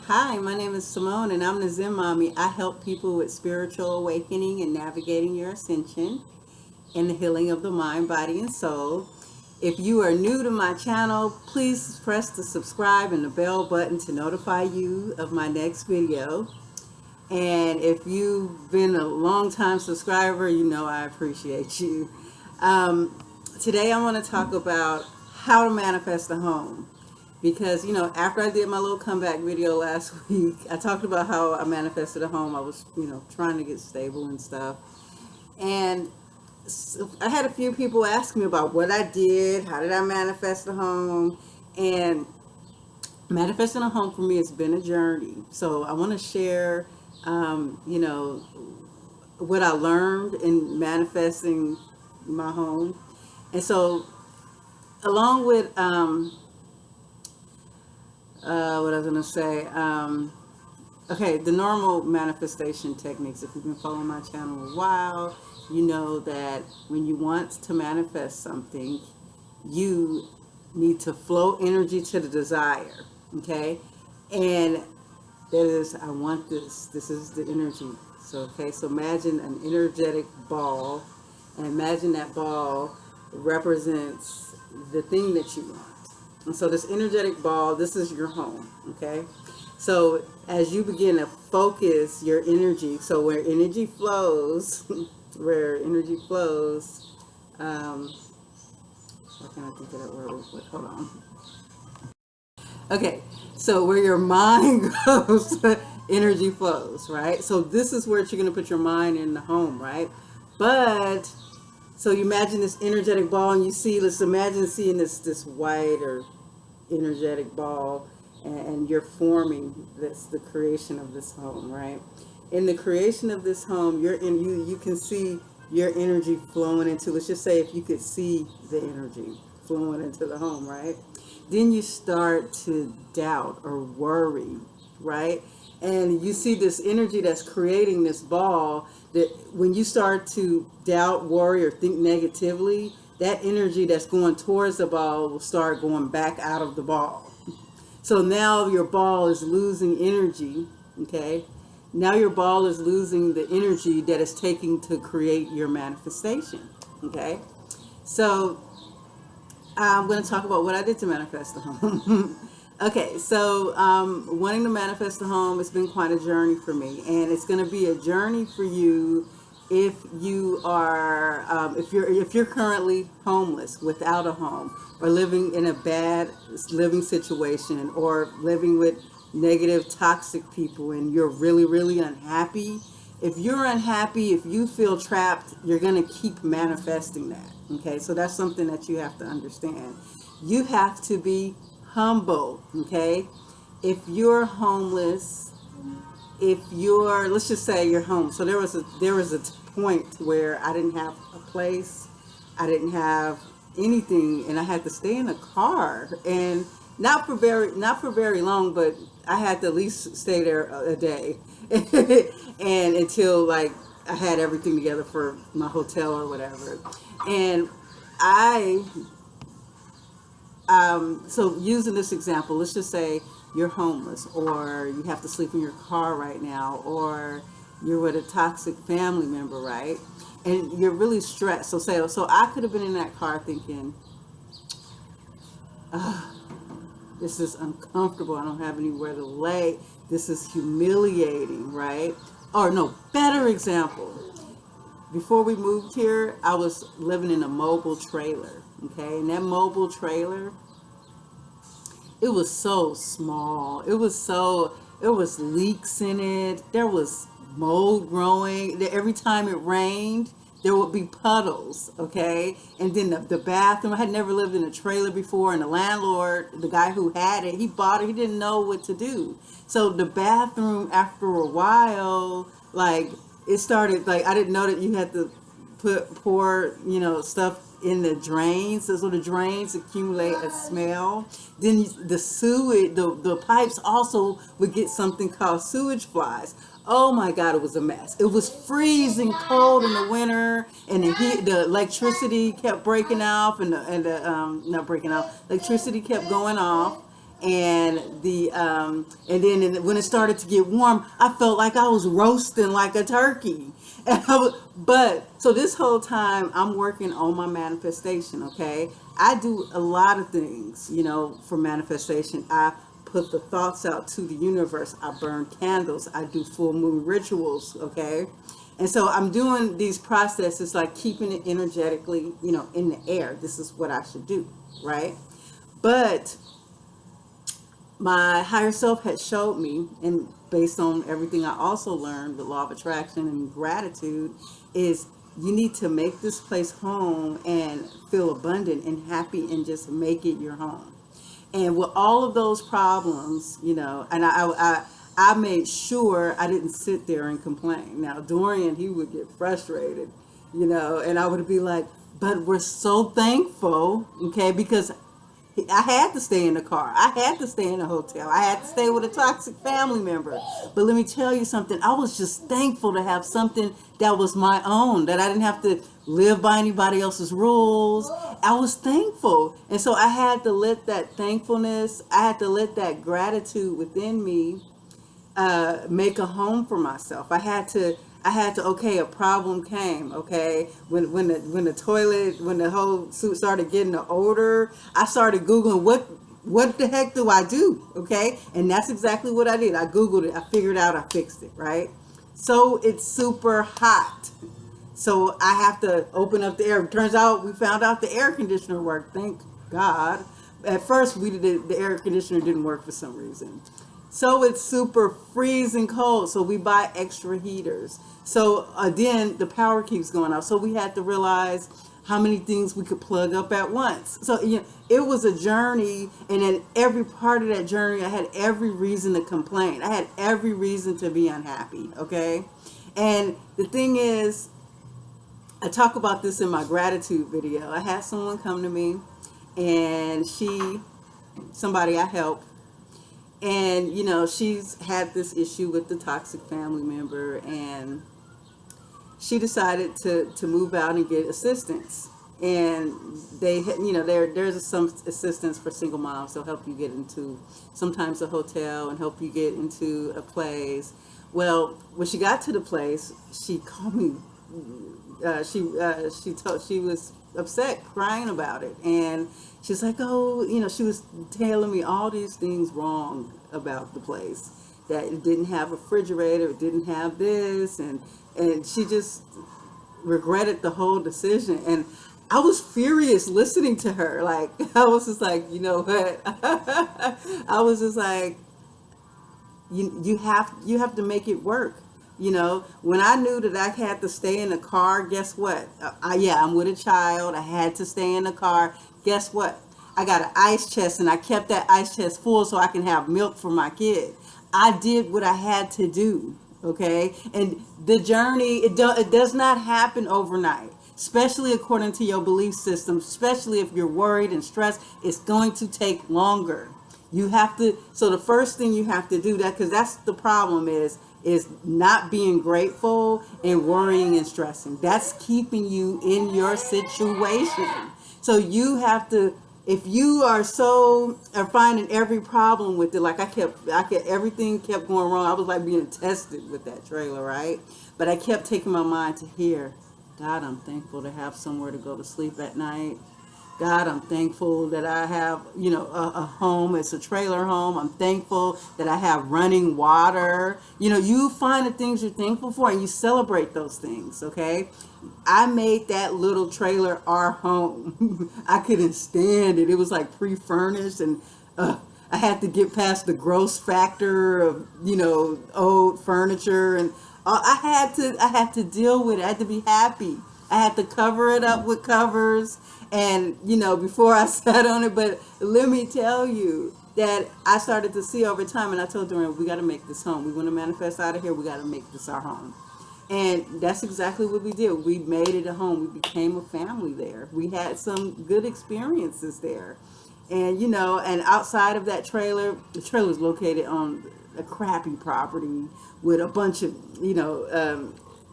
Hi, my name is Simone, and I'm the Zen Mommy. I help people with spiritual awakening and navigating your ascension and the healing of the mind, body, and soul. If you are new to my channel, please press the subscribe and the bell button to notify you of my next video. And if you've been a long time subscriber, you know I appreciate you. Today I want to talk about how to manifest a home. Because, after I did my little comeback video last week, I talked about how I manifested a home. I was, trying to get stable and stuff. And so I had a few people ask me about what I did, how did I manifest a home. And manifesting a home for me has been a journey. So I want to share, what I learned in manifesting my home. And so, along with, what I was going to say, okay, the normal manifestation techniques, if you've been following my channel a while, you know that when you want to manifest something, you need to flow energy to the desire, okay? And that is, I want this. This is the energy. So, okay, so imagine an energetic ball, and imagine that ball represents the thing that you want. And so this energetic ball, this is your home, okay? So as you begin to focus your energy, so where energy flows, where energy flows, why can't I think of that word? Wait, hold on. Okay, so where your mind goes, energy flows, right? So this is where you're going to put your mind in the home, right? But so you imagine this energetic ball, and you see, let's imagine seeing this white or energetic ball, and you're forming this, the creation of this home, right? In the creation of this home, you can see your energy flowing into, let's just say if you could see the energy flowing into the home, right? Then you start to doubt or worry, right? And you see this energy that's creating this ball, that when you start to doubt, worry, or think negatively, that energy that's going towards the ball will start going back out of the ball. So now your ball is losing energy, okay? Now your ball is losing the energy that it's taking to create your manifestation, okay? So I'm going to talk about what I did to manifest the home. Okay, so wanting to manifest the home, it's been quite a journey for me, and it's going to be a journey for you if you are if you're currently homeless, without a home, or living in a bad living situation, or living with negative, toxic people, and you're really, really unhappy. If you're unhappy, if you feel trapped, you're going to keep manifesting that. Okay, so that's something that you have to understand. You have to be humble. Okay, if you're homeless, if you're, let's just say you're home. So there was a point where I didn't have a place, I didn't have anything, and I had to stay in a car, and not for very long, but I had to at least stay there a day, and until like I had everything together for my hotel or whatever. And I so using this example, let's just say you're homeless, or you have to sleep in your car right now, or you're with a toxic family member, right? And you're really stressed. So I could have been in that car thinking, this is uncomfortable. I don't have anywhere to lay. This is humiliating, right? Or no, better example. Before we moved here, I was living in a mobile trailer. Okay, and that mobile trailer, it was so small. It was leaks in it. There was mold growing. Every time it rained, there would be puddles, okay? And then the bathroom, I had never lived in a trailer before, and the landlord, the guy who had it, he bought it, he didn't know what to do. So the bathroom, after a while, like, it started, like, I didn't know that you had to pour stuff in the drains. So the drains accumulate a smell. Then the sewage, the pipes also would get something called sewage flies. Oh my God, it was a mess. It was freezing cold in the winter, and the electricity kept breaking off, and the not breaking off. Electricity kept going off, When it started to get warm, I felt like I was roasting like a turkey. But so this whole time I'm working on my manifestation. Okay, I do a lot of things, for manifestation. I put the thoughts out to the universe. I burn candles. I do full moon rituals. Okay, and so I'm doing these processes, like keeping it energetically, in the air. This is what I should do, right? But my higher self had showed me, and based on everything I also learned, the law of attraction and gratitude, is you need to make this place home and feel abundant and happy and just make it your home. And with all of those problems, and I made sure I didn't sit there and complain. Now Dorian, he would get frustrated, and I would be like, but we're so thankful, okay, because I had to stay in the car. I had to stay in a hotel. I had to stay with a toxic family member. But let me tell you something. I was just thankful to have something that was my own, that I didn't have to live by anybody else's rules. I was thankful. And so I had to let that thankfulness, I had to let that gratitude within me make a home for myself. I had to, okay, a problem came, okay, when the whole suit started getting the odor, I started Googling what the heck do I do, okay, and that's exactly what I did. I Googled it, I figured out, I fixed it, right? So it's super hot, so I have to open up the air. Turns out we found out the air conditioner worked, thank God. At first the air conditioner didn't work for some reason. So it's super freezing cold. So we buy extra heaters. So then the power keeps going out. So we had to realize how many things we could plug up at once. So it was a journey, and in every part of that journey, I had every reason to complain. I had every reason to be unhappy. Okay, and the thing is, I talk about this in my gratitude video. I had someone come to me, and somebody I help. And, she's had this issue with the toxic family member, and she decided to move out and get assistance. And there's some assistance for single moms. They'll help you get into sometimes a hotel and help you get into a place. Well, when she got to the place, she called me. She was upset, crying about it, and she's like, oh, she was telling me all these things wrong about the place, that it didn't have a refrigerator, it didn't have this, and she just regretted the whole decision. And I was furious listening to her. Like, I was just like, you know what? I was just like, you have to make it work. When I knew that I had to stay in the car, guess what? I'm with a child. I had to stay in the car. Guess what? I got an ice chest, and I kept that ice chest full so I can have milk for my kid. I did what I had to do, okay? And the journey, it does not happen overnight, especially according to your belief system, especially if you're worried and stressed. It's going to take longer. You have to, so the first thing you have to do, that, because that's the problem, is not being grateful and worrying and stressing. That's keeping you in your situation. So you have to, if you are finding every problem with it, like everything kept going wrong. I was like being tested with that trailer, right? But I kept taking my mind to here. God, I'm thankful to have somewhere to go to sleep at night. God, I'm thankful that I have, a home. It's a trailer home. I'm thankful that I have running water. You find the things you're thankful for, and you celebrate those things, okay? I made that little trailer our home. I couldn't stand it. It was like pre-furnished, and I had to get past the gross factor of, old furniture, and I had to deal with it. I had to be happy. I had to cover it up with covers, and before I sat on it. But let me tell you that I started to see over time, and I told Dorian, we got to make this home. We want to manifest out of here. We got to make this our home. And that's exactly what we did. We made it a home. We became a family there. We had some good experiences there. And, and outside of that trailer, the trailer is located on a crappy property with a bunch of,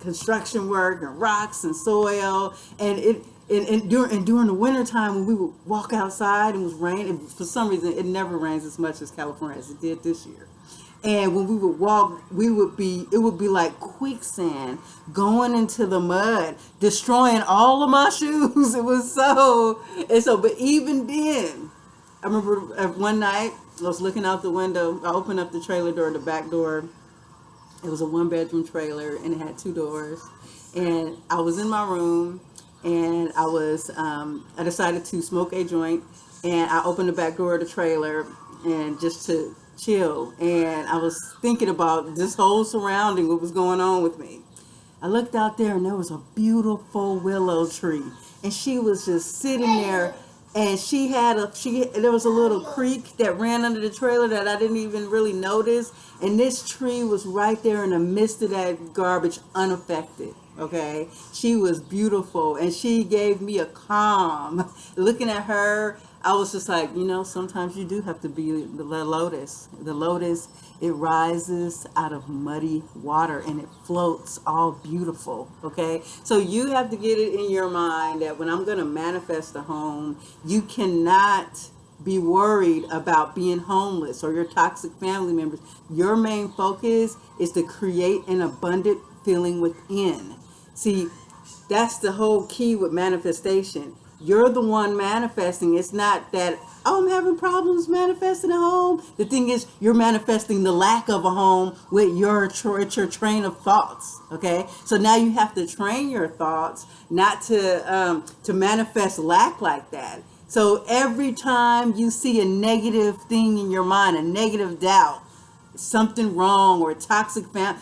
construction work and rocks and soil. And during the wintertime when we would walk outside and it was rain, and for some reason it never rains as much as California as it did this year. And when we would walk, it would be like quicksand going into the mud, destroying all of my shoes. It was but even then, I remember one night I was looking out the window. I opened up the trailer door, the back door. It was a 1-bedroom trailer and it had 2 doors. And I was in my room and I decided to smoke a joint, and I opened the back door of the trailer and just to chill. And I was thinking about this whole surrounding, what was going on with me. I looked out there and there was a beautiful willow tree, and she was just sitting there. And there was a little creek that ran under the trailer that I didn't even really notice. And this tree was right there in the midst of that garbage, unaffected. Okay. She was beautiful and she gave me a calm. Looking at her, I was just like, sometimes you do have to be the lotus. The lotus, it rises out of muddy water and it floats all beautiful. Okay. So you have to get it in your mind that when I'm going to manifest a home, you cannot be worried about being homeless or your toxic family members. Your main focus is to create an abundant feeling within. See, that's the whole key with manifestation. You're the one manifesting. It's not that, oh, I'm having problems manifesting a home. The thing is, you're manifesting the lack of a home with your train of thoughts. Okay, so now you have to train your thoughts not to manifest lack like that. So every time you see a negative thing in your mind, a negative doubt, something wrong or a toxic family,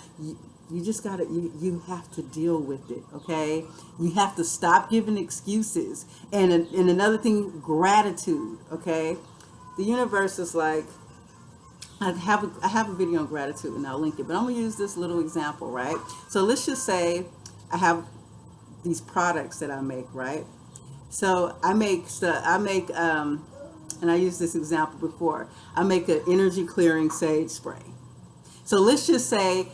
you just gotta, you have to deal with it. Okay, you have to stop giving excuses. And another thing, gratitude. Okay, the universe is like, I have a video on gratitude and I'll link it, but I'm gonna use this little example, right? So let's just say I have these products that I make, right? So I make and I used this example before. I make an energy clearing sage spray. So let's just say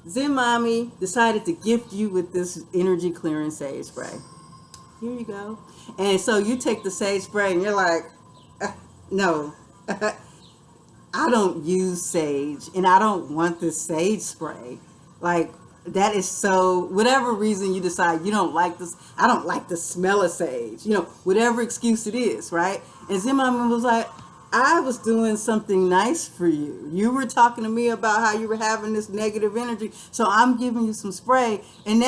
Zen Mommy decided to gift you with this energy clearing sage spray. Here you go. And so you take the sage spray and you're like, no, I don't use sage and I don't want this sage spray. Like, that is so, whatever reason you decide you don't like this, I don't like the smell of sage, whatever excuse it is, right? And Zen Mommy was like, I was doing something nice for you. You were talking to me about how you were having this negative energy. So I'm giving you some spray. And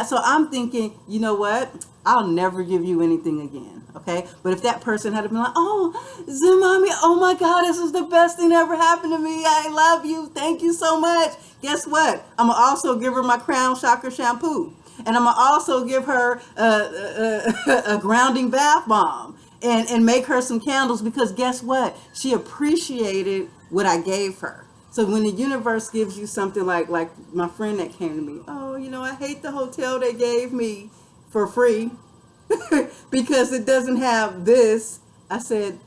so I'm thinking, you know what? I'll never give you anything again. Okay. But if that person had been like, oh, Zen Mommy, oh my God, this is the best thing that ever happened to me. I love you. Thank you so much. Guess what? I'm going to also give her my Crown Chakra shampoo. And I'm going to also give her a grounding bath bomb. And make her some candles, because guess what? She appreciated what I gave her. So when the universe gives you something like my friend that came to me, oh, I hate the hotel they gave me for free because it doesn't have this. I said,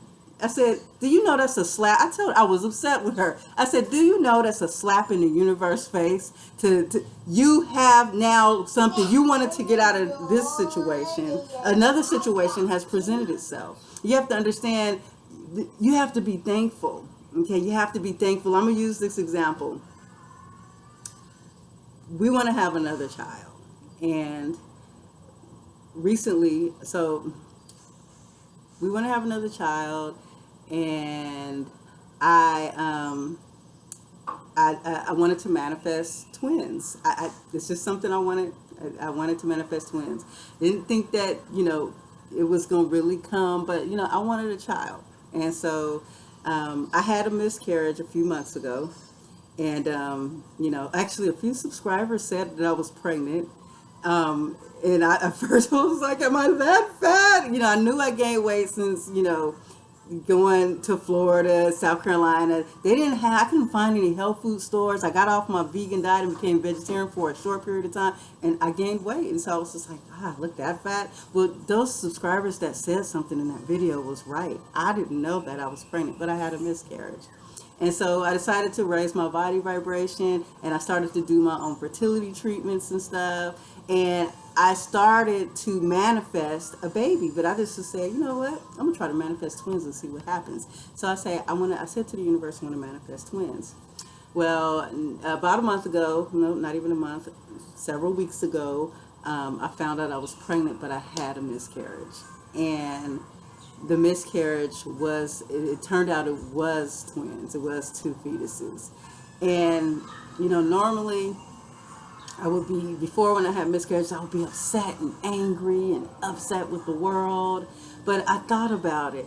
do you know that's a slap? I told her, I was upset with her. I said, do you know that's a slap in the universe face? You have now something you wanted to get out of this situation. Another situation has presented itself. You have to understand, you have to be thankful. Okay, you have to be thankful. I'm going to use this example. We want to have another child. And recently, so we want to have another child. And I wanted to manifest twins. It's just something I wanted. I wanted to manifest twins. Didn't think that it was gonna really come, but I wanted a child. And so I had a miscarriage a few months ago, and actually a few subscribers said that I was pregnant. And at first I was like, am I that fat? I knew I gained weight since going to Florida, South Carolina. I couldn't find any health food stores. I got off my vegan diet and became vegetarian for a short period of time, and I gained weight. And so I was just like, I look that fat. Well, those subscribers that said something in that video was right. I didn't know that I was pregnant, but I had a miscarriage. And so I decided to raise my body vibration, and I started to do my own fertility treatments and stuff. And I started to manifest a baby, but I just said, you know what? I'm gonna try to manifest twins and see what happens. So I said to the universe, I want to manifest twins. Well, about a month ago, no, not even a month, several weeks ago, I found out I was pregnant, but I had a miscarriage. And the miscarriage it turned out it was twins. It was two fetuses. And, normally I would be, before when I had miscarriages, I would be upset and angry and upset with the world. But I thought about it.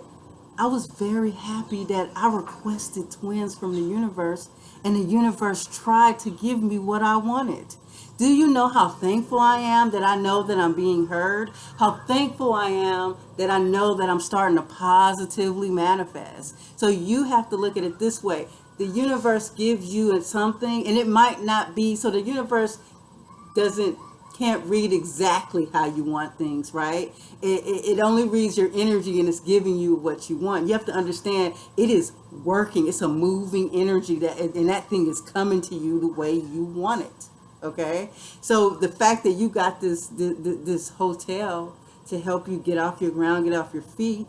I was very happy that I requested twins from the universe, and the universe tried to give me what I wanted. Do you know how thankful I am that I know that I'm being heard? How thankful I am that I know that I'm starting to positively manifest. So you have to look at it this way. The universe gives you something, and it might not be, so the universe can't read exactly how you want things, right? It only reads your energy, and it's giving you what you want. You have to understand it is working. It's a moving energy, and that thing is coming to you the way you want it. Okay, so the fact that you got this hotel to help you get off your ground, get off your feet,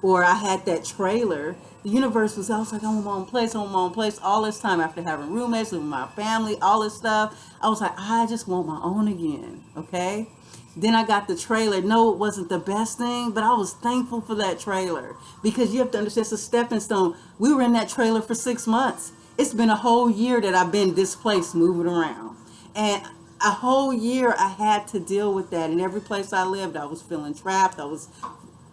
or I had that trailer. The universe I was like, I want my own place, I want my own place. All this time after having roommates with my family, all this stuff, I was like, I just want my own again. Okay. Then I got the trailer. No, it wasn't the best thing, but I was thankful for that trailer, because you have to understand it's a stepping stone. We were in that trailer for 6 months. It's been a whole year that I've been displaced, moving around. And a whole year I had to deal with that. In every place I lived, I was feeling trapped.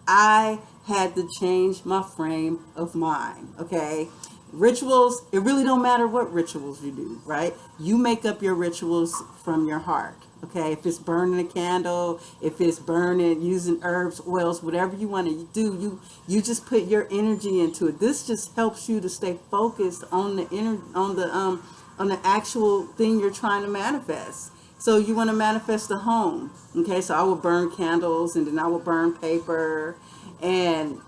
I had to change my frame of mind. Okay. Rituals, it really don't matter what rituals you do, right? You make up your rituals from your heart. Okay. If it's burning a candle, if it's using herbs, oils, whatever you want to do, you just put your energy into it. This just helps you to stay focused on the actual thing you're trying to manifest. So you want to manifest a home. Okay, so I would burn candles, and then I would burn paper, and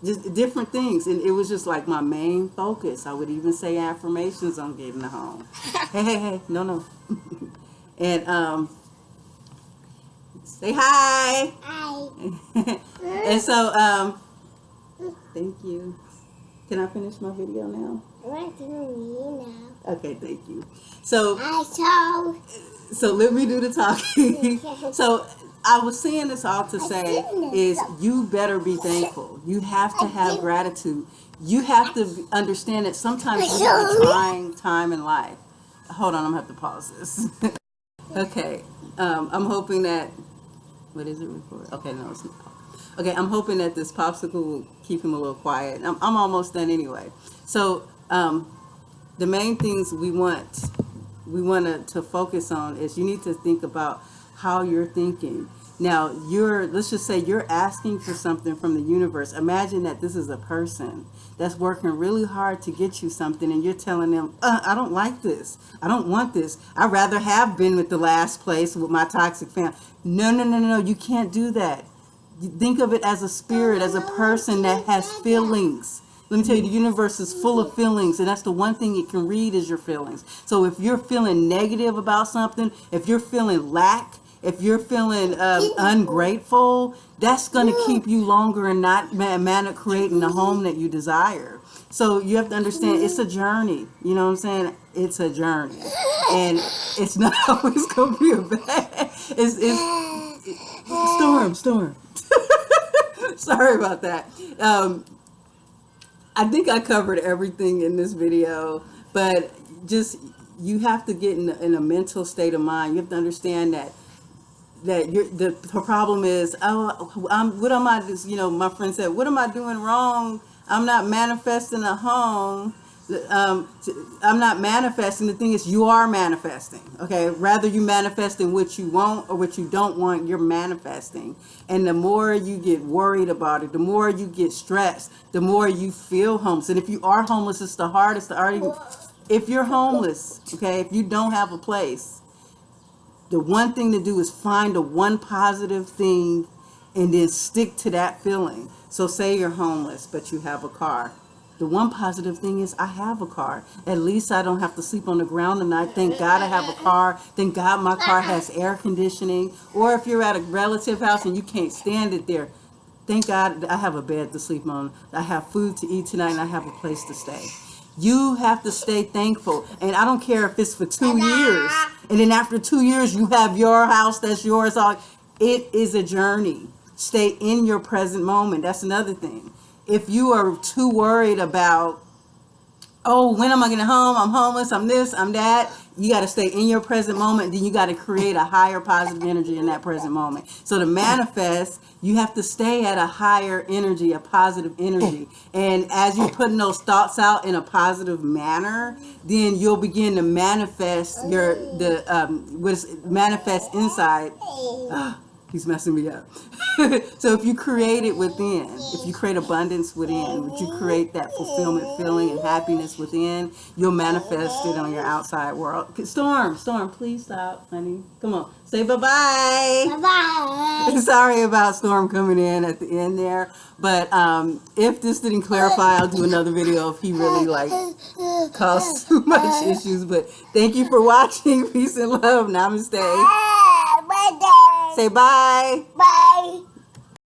just different things. And it was just like my main focus. I would even say affirmations on getting a home. Hey, no. And say hi. Hi. And so thank you. Can I finish my video now? Okay, thank you. So let me do the talking. So I was saying this all to say is you better be thankful. You have to have gratitude. You have to understand that sometimes you have a trying time in life. Hold on, I'm going to have to pause this. Okay, I'm hoping that, what is it record? Okay, no, it's not. Okay, I'm hoping that this popsicle will keep him a little quiet. I'm almost done anyway. So the main things we want to focus on is you need to think about how you're thinking. Now, let's just say you're asking for something from the universe. Imagine that this is a person that's working really hard to get you something, and you're telling them, I don't like this. I don't want this. I'd rather have been with the last place with my toxic family. No. You can't do that. Think of it as a spirit, as a person that has feelings. Let me tell you, the universe is full of feelings, and that's the one thing it can read is your feelings. So if you're feeling negative about something, if you're feeling lack, if you're feeling ungrateful, that's going to keep you longer and not creating the home that you desire. So you have to understand it's a journey. You know what I'm saying? It's a journey. And it's not always going to be a bad. Storm. Sorry about that. I think I covered everything in this video, but just you have to get in a mental state of mind. You have to understand that the problem is, what am I? My friend said, what am I doing wrong? I'm not manifesting a home. I'm not manifesting. The thing is, you are manifesting. Okay, rather you manifesting what you want or what you don't want, you're manifesting. And the more you get worried about it, the more you get stressed, the more you feel homeless. And if you are homeless, it's the hardest. If you're homeless, okay, if you don't have a place, the one thing to do is find the one positive thing and then stick to that feeling. So say you're homeless, but you have a car. The one positive thing is I have a car. At least I don't have to sleep on the ground tonight. Thank God I have a car. Thank God my car has air conditioning. Or if you're at a relative house and you can't stand it there, thank God I have a bed to sleep on. I have food to eat tonight and I have a place to stay. You have to stay thankful. And I don't care if it's for 2 years. And then after 2 years, you have your house that's yours. It is a journey. Stay in your present moment. That's another thing. If you are too worried about, oh, when am I getting home? I'm homeless. I'm this, I'm that. You got to stay in your present moment. Then you got to create a higher positive energy in that present moment. So to manifest, you have to stay at a higher energy, a positive energy. And as you're putting those thoughts out in a positive manner, then you'll begin to manifest manifest inside. He's messing me up. So if you create it within, if you create abundance within, if you create that fulfillment feeling and happiness within, you'll manifest it on your outside world. Storm, please stop, honey. Come on, say bye-bye. Bye-bye. Sorry about Storm coming in at the end there. But if this didn't clarify, I'll do another video if he really caused too much issues. But thank you for watching. Peace and love. Namaste. Say bye. Bye.